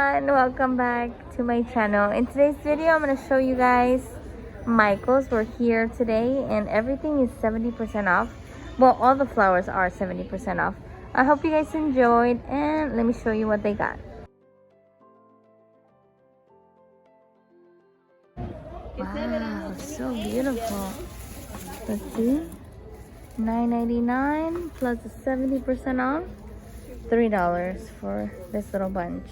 And welcome back to my channel. In today's video, I'm going to show you guys Michael's. We're here today and everything is 70% off. Well, all the flowers are 70% off. I hope you guys enjoyed and let me show you what they got. Wow, so beautiful. Let's see. $9.99 plus the 70% off. $3 for this little bunch.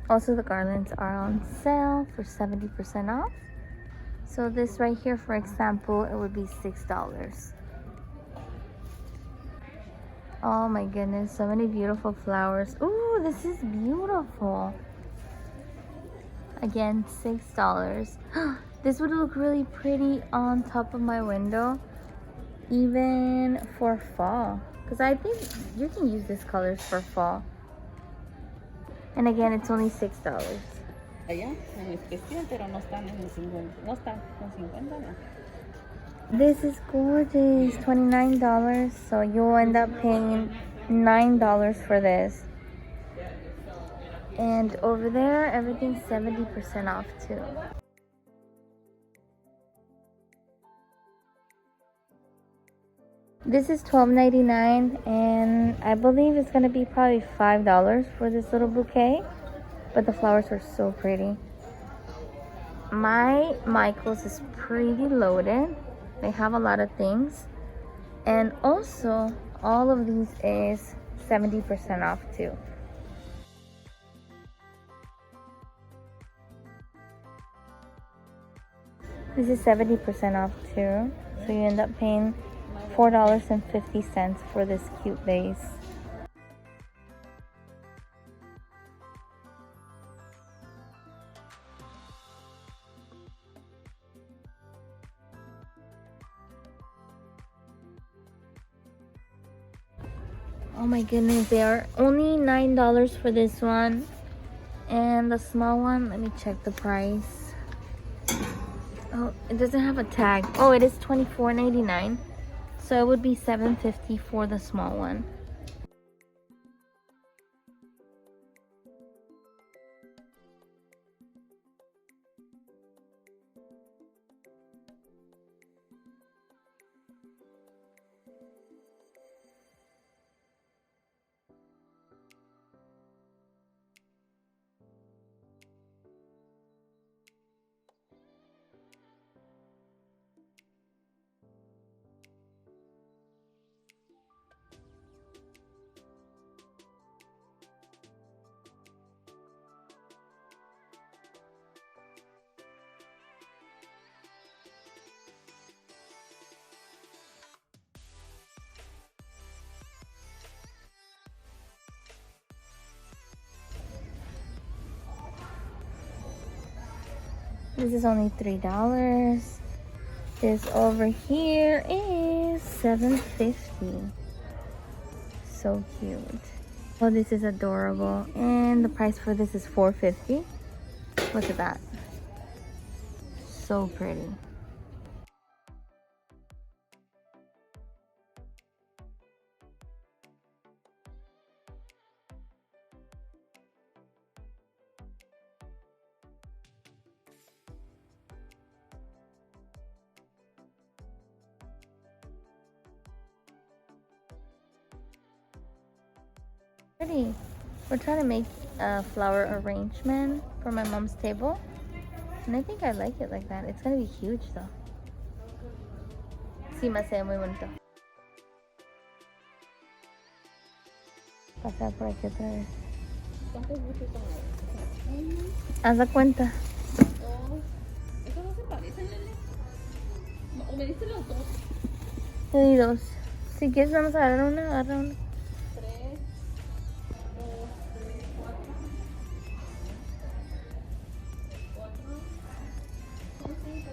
Also, the garlands are on sale for 70% off. So this right here, for example, it would be $6. Oh my goodness, so many beautiful flowers. Ooh, this is beautiful. Again, $6. This would look really pretty on top of my window, even for fall. Because I think you can use these colors for fall. And again, it's only $6. Allá, en especial, pero no están en el 50. No están con 50, no. This is gorgeous. $29. So you'll end up paying $9 for this. And over there, everything's 70% off too. This is $12.99 and I believe it's gonna be probably $5 for this little bouquet, but the flowers are so pretty. My Michael's is pretty loaded. They have a lot of things, and also all of these is 70% off too. This is 70% off too, so you end up paying $4.50 for this cute vase. Oh my goodness, they are only $9 for this one. And the small one, let me check the price. Oh, it doesn't have a tag. Oh, it is $24.99. So it would be $7.50 for the small one. This is only $3. This over here is $7.50. So cute. Oh, this is adorable. And the price for this is $4.50. Look at that. So pretty. Pretty. We're trying to make a flower arrangement for my mom's table, and I think I like it like that. It's gonna be huge though. Sí, me hace muy bonito. Pasar por aquí otra vez. ¿Cuántos buches son? Haz la cuenta. Dos. ¿Esos no se parecen, Lele? ¿O me diste los dos? Te di dos. Si quieres vamos a agarrar una, agarra una. 3, 2, 3, 4. 4. Son 5.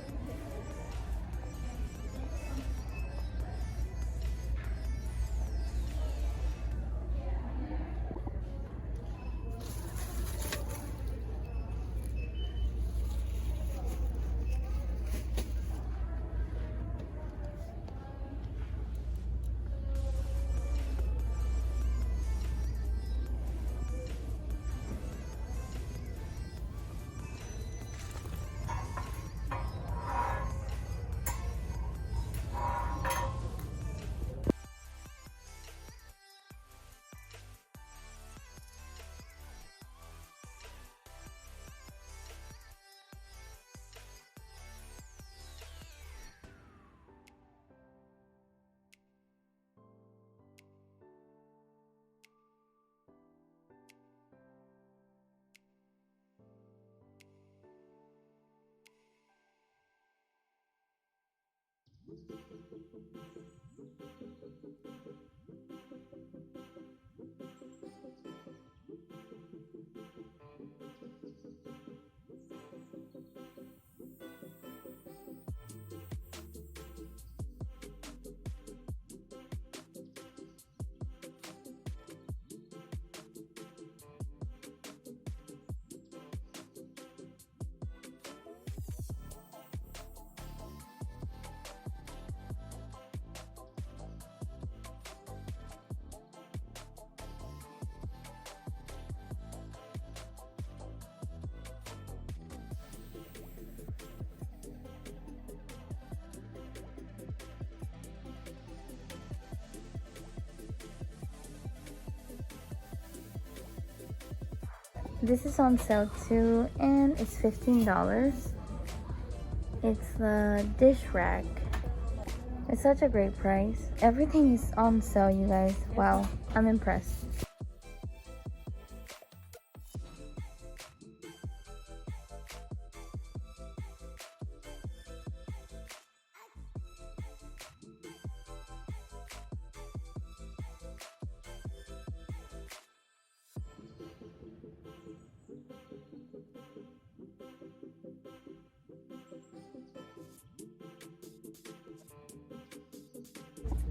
This is on sale too, and it's $15. It's the dish rack. It's such a great price. Everything is on sale, you guys. Wow, I'm impressed.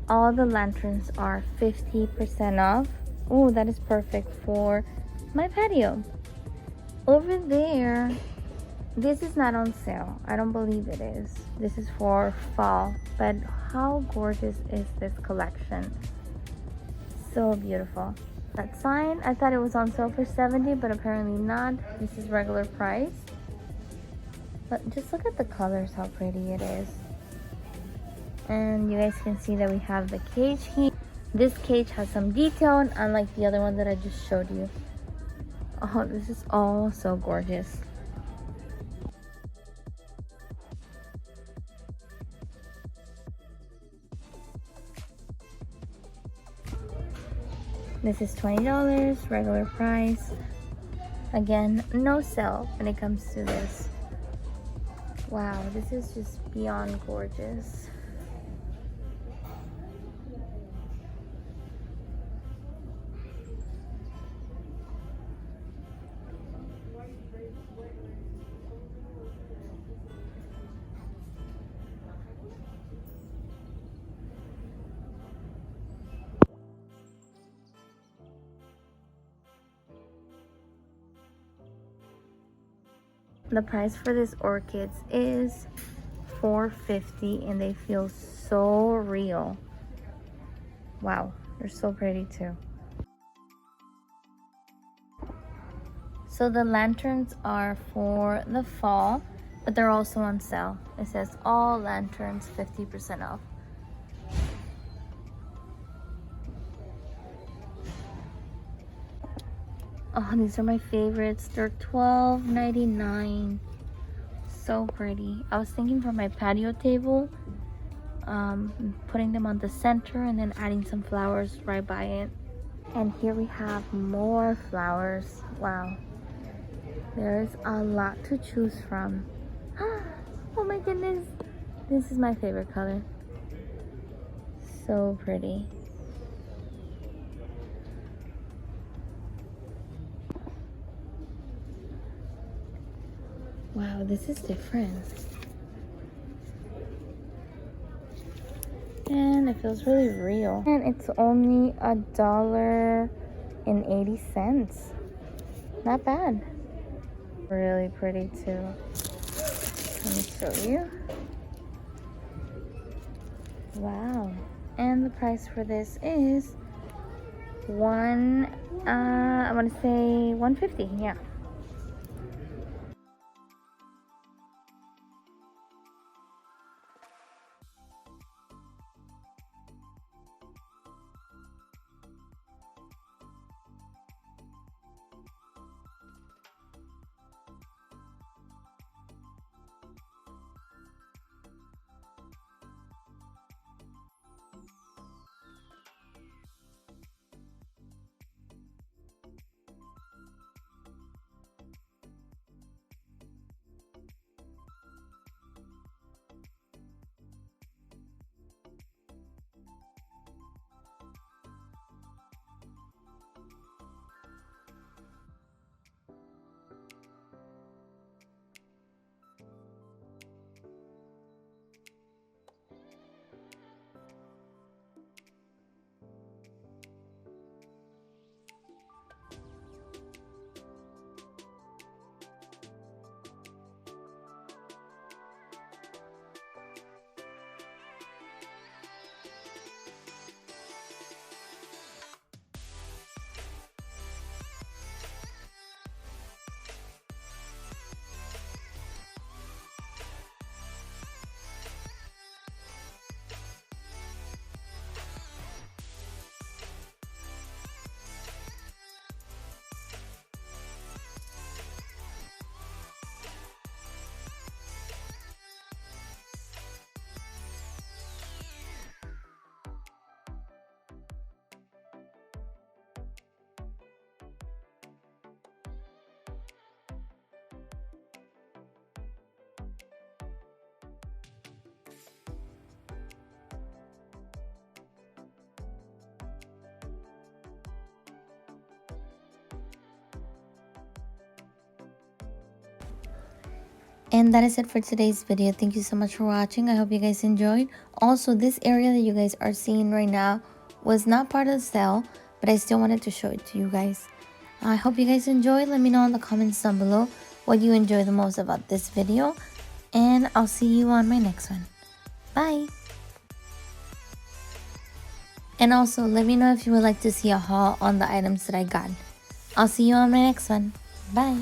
All the lanterns are 50% off. Oh, that is perfect for my patio. Over there, this is not on sale. I don't believe it is. This is for fall. But how gorgeous is this collection? So beautiful. That sign, I thought it was on sale for $70, but apparently not. This is regular price. But just look at the colors, how pretty it is. And you guys can see that we have the cage here. This cage has some detail, unlike the other one that I just showed you. Oh, this is all so gorgeous. This is $20, regular price. Again, no sale when it comes to this. Wow, this is just beyond gorgeous. The price for these orchids is $4.50 and they feel so real. Wow, they're so pretty too. So the lanterns are for the fall, but they're also on sale. It says all lanterns 50% off. Oh, these are my favorites. They're $12.99. So pretty. I was thinking for my patio table, putting them on the center and then adding some flowers right by it. And here we have more flowers. Wow. There's a lot to choose from. Oh my goodness. This is my favorite color. So pretty. Wow, this is different. And it feels really real. And it's only $1.80. Not bad. Really pretty too. Let me show you. Wow. And the price for this is I want to say $1.50. Yeah. And that is it for today's video. Thank you so much for watching. I hope you guys enjoyed. Also, this area that you guys are seeing right now was not part of the sale, but I still wanted to show it to you guys. I hope you guys enjoyed. Let me know in the comments down below what you enjoy the most about this video. And I'll see you on my next one. Bye! And also, let me know if you would like to see a haul on the items that I got. I'll see you on my next one. Bye!